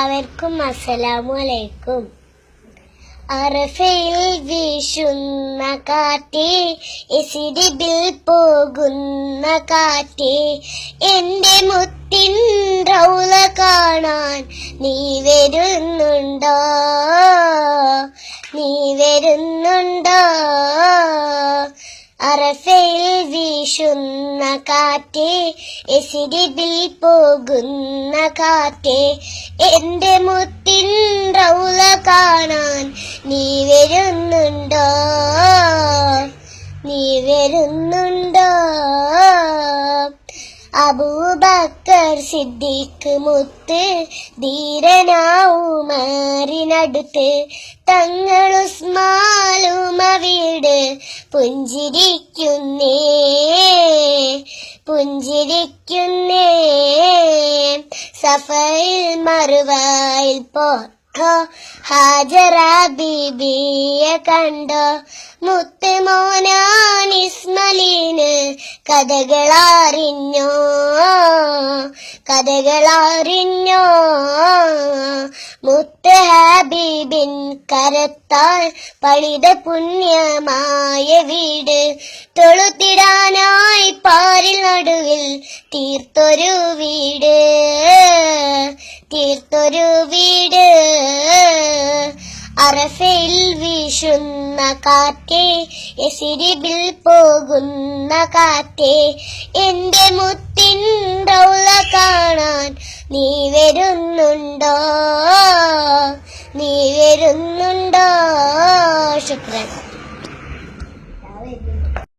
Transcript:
എല്ലാവർക്കും അസ്സലാമു അലൈക്കും. അറഫയിൽ വീശുന്ന കാറ്റേ, എസിരിബിൽ പോകുന്ന കാറ്റേ, എന്റെ മുത്തിൻ റൗള കാണാൻ നീ വരുന്നുണ്ടോ? നീ വരുന്നുണ്ടോ? അറഫയിൽ വീശുന്ന കാറ്റേ, എസിരിബിൽ പോകുന്ന കാറ്റേ, എന്റെ മുത്തിൻ റൗള കാണാൻ നീ വരുന്നുണ്ടോ? നീ വരുന്നുണ്ടോ? അബൂബക്കർ സിദ്ദീഖ് മുത്ത്, ധീരനാ ഉമറിനടുത്ത്, തങ്ങൾ ഉസ്മാനുമ വീട് പുഞ്ചിരിക്കുന്നേ, പുഞ്ചിരിക്കുന്നേ. സഫയിൽ മറുവായിൽ ഹാജറ ബീബിയെ കണ്ടോ? മുത്ത് മോനാൻ ഇസ്മലീന് കഥകളറിഞ്ഞോ? കഥകളറിഞ്ഞോ? മുത്ത് ഹബീബിൻ കരത്താൽ പണിത പുണ്യമായ വീട്, തൊഴുത്തിടാനായി പാരിൽ നടുവിൽ തീർത്തൊരു വീട്, തീർത്തൊരു വീട്. അറഫയിൽ വീശുന്ന കാറ്റേ, എസിരിബിൽ പോകുന്ന കാറ്റേ, എന്റെ മുത്തിൻ റൗള കാണാൻ നീ വരുന്നുണ്ടോ? നീ വരുന്നുണ്ടോ? ശുക്രൻ.